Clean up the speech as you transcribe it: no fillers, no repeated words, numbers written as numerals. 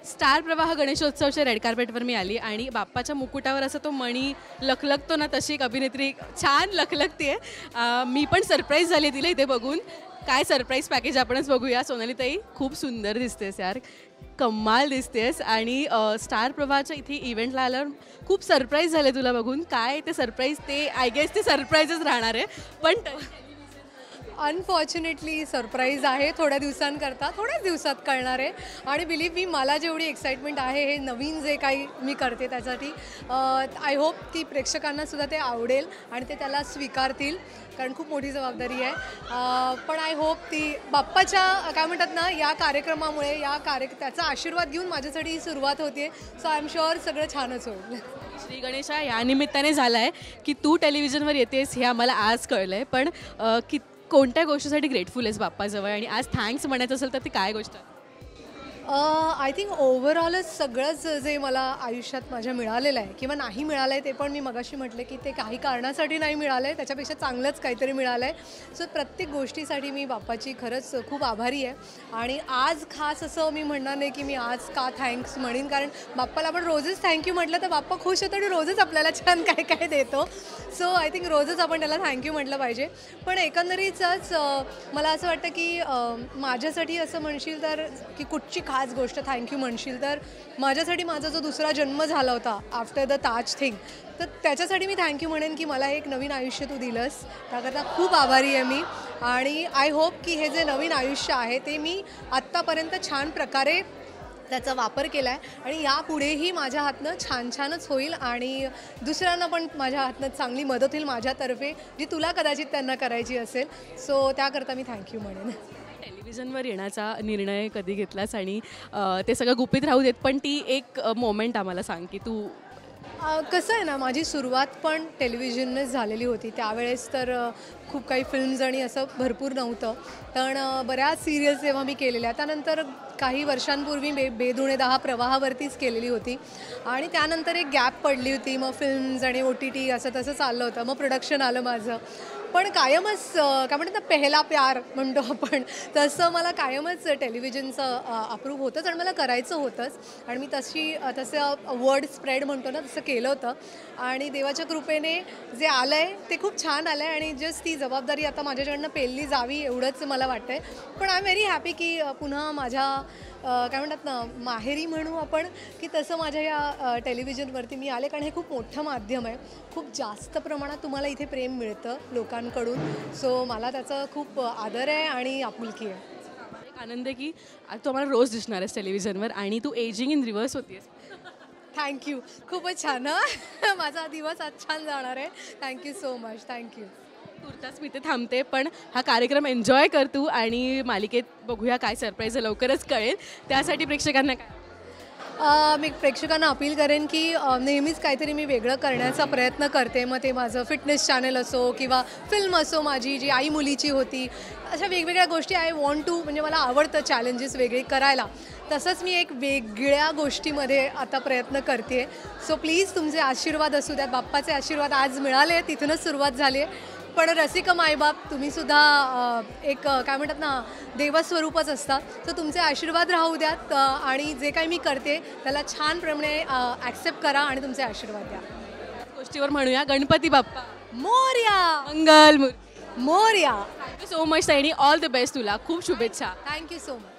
Star प्रवाह गणेशोत्सवच्या red कार्पेटवर मी आली आणि बाप्पाच्या मुकुटावर असा तो मणी लखलखतो ना, तशी एक अभिनेत्री छान लखलखते. मी पण सरप्राईज झाली तिला इथे बघून. काय सरप्राईज पॅकेज आपणच बघूया. सोनाली ताई, खूप सुंदर दिसतेस यार, कमाल दिसतेस. आणि स्टार प्रवाहाच्या इथे इव्हेंटला आल्यावर खूप सरप्राईज झाले तुला बघून. काय ते सरप्राईज, ते आय गेस ते सरप्राईजच राहणार आहे. पण अनफॉर्च्युनेटली सरप्राईज आहे, थोड्या दिवसांकरता, थोड्याच दिवसात कळणार आहे. आणि बिलीव्ह मी, मला जेवढी एक्साइटमेंट आहे हे नवीन जे काही मी करते त्यासाठी, आय होप की प्रेक्षकांनासुद्धा ते आवडेल आणि ते त्याला स्वीकारतील, कारण खूप मोठी जबाबदारी आहे. पण आय होप ती बाप्पाच्या काय म्हणतात ना, या कार्यक्रमामुळे त्याचा आशीर्वाद घेऊन माझ्यासाठी ही सुरुवात होते. सो आय एम शुअर सगळं छानच होईल. श्री गणेशा, या निमित्ताने झालं आहे की तू टेलिव्हिजनवर येतेस हे आम्हाला आज कळलं आहे. पण कोणत्या गोष्टीसाठी ग्रेटफुल आहेस बाप्पाजवळ, आणि आज थँक्स म्हणायचं असेल तर ती काय गोष्ट आहे? आय थिंक ओव्हरऑलच सगळंच जे मला आयुष्यात माझ्या मिळालेलं आहे किंवा नाही मिळालं आहे, ते पण मी मगाशी म्हटलं की ते काही कारणासाठी नाही मिळालं आहे, त्याच्यापेक्षा चांगलंच काहीतरी मिळालं आहे. सो प्रत्येक गोष्टीसाठी मी बाप्पाची खरंच खूप आभारी आहे. आणि आज खास असं मी म्हणणार नाही की मी आज का थँक्स म्हणेन, कारण बाप्पाला आपण रोजच थँक्यू म्हटलं तर बाप्पा खुश होतो आणि रोजच आपल्याला छान काय काय देतो. सो आय थिंक रोजच आपण त्याला थँक्यू म्हटलं पाहिजे. पण एकंदरीतच मला असं वाटतं की माझ्यासाठी असं म्हणशील तर की कुठची खास गोष्ट थँक्यू म्हणशील तर माझ्यासाठी माझा जो दुसरा जन्म झाला होता आफ्टर द ताज थिंग, तर त्याच्यासाठी मी थँक्यू म्हणेन की मला एक नवीन आयुष्य तू दिलंस, त्याकरता खूप आभारी आहे मी. आणि आय होप की हे जे नवीन आयुष्य आहे ते मी आत्तापर्यंत छान प्रकारे त्याचा वापर केला आहे आणि यापुढेही माझ्या हातनं छानच होईल आणि दुसऱ्यांना पण माझ्या हातनं चांगली मदत होईल माझ्यातर्फे, जी तुला कदाचित त्यांना करायची असेल. सो त्याकरता मी थँक्यू म्हणेन. टेलिव्हिजनवर येण्याचा निर्णय कधी घेतलास, आणि ते सगळं गुपित राहू देत, पण ती एक मोमेंट आम्हाला सांग की तू. कसं आहे ना, माझी सुरुवात पण टेलिव्हिजननेच झालेली होती. त्यावेळेस तर खूप काही फिल्म्स आणि असं भरपूर नव्हतं, पण बऱ्याच सिरियल्स जेव्हा मी केलेल्या, त्यानंतर काही वर्षांपूर्वी बेधुणे 10 प्रवाहावरतीच केलेली होती आणि त्यानंतर एक गॅप पडली होती. मग फिल्म्स आणि OTT असं तसं चाललं होतं. मग प्रोडक्शन आलं माझं. पण कायमच काय म्हणतात ना, पेहला प्यार म्हणतो आपण, तसं मला कायमच टेलिव्हिजनचं अप्रूव्ह होतंच आणि मला करायचं होतंच. आणि मी तसं वर्ड स्प्रेड म्हणतो ना, तसं केलं होतं. आणि देवाच्या कृपेने जे आलं आहे ते खूप छान आलं आहे आणि जस्ट ती जबाबदारी आता माझ्याकडनं पेलली जावी एवढंच मला वाटतं आहे. पण आय एम व्हेरी हॅपी की पुन्हा माझ्या काय म्हणतात ना, माहेरी म्हणू आपण की तसं माझ्या या टेलिव्हिजनवरती मी आले, कारण हे खूप मोठं माध्यम आहे. खूप जास्त प्रमाणात तुम्हाला इथे प्रेम मिळतं लोकांकडून. सो मला त्याचा खूप आदर आहे आणि आपुलकी आहे. एक आनंद आहे की तू आम्हाला रोज दिसणार आहेस टेलिव्हिजनवर आणि तू एजिंग इन रिव्हर्स होतीयस. थँक्यू, खूपच छान. माझा दिवस आज छान जाणार आहे. Thank you so much. थँक्यू. तुर्तास मी ते थांबते, पण हा कार्यक्रम एन्जॉय कर तू आणि मालिकेत बघूया काय सरप्राईज लवकरच कळेल. त्यासाठी प्रेक्षकांना काय? मी प्रेक्षकांना अपील करेन की नेहमीच काहीतरी मी वेगळं करण्याचा प्रयत्न करते. मग ते माझं फिटनेस चॅनल असो किंवा फिल्म असो माझी जी आई मुलीची होती, अशा वेगवेगळ्या गोष्टी आय वॉन्ट टू, म्हणजे मला आवडतं चॅलेंजेस वेगळे करायला. तसंच मी एक वेगळ्या गोष्टीमध्ये आता प्रयत्न करते आहे. सो प्लीज तुमचे आशीर्वाद असू द्यात. बाप्पाचे आशीर्वाद आज मिळाले, तिथूनच सुरुवात झाली आहे. पण रसिक मायबाप तुम्हीसुद्धा एक काय म्हणतात ना, देवस्वरूपच असतात. तर तुमचे आशीर्वाद राहू द्यात आणि जे काही मी करते त्याला छानप्रमाणे ॲक्सेप्ट करा आणि तुमचे आशीर्वाद द्या. गोष्टीवर म्हणूया गणपती बाप्पा मोरया. मंगल मोरया. थँक्यू सो मच ताईनी. ऑल द बेस्ट तुला. खूप शुभेच्छा. Thank you so much.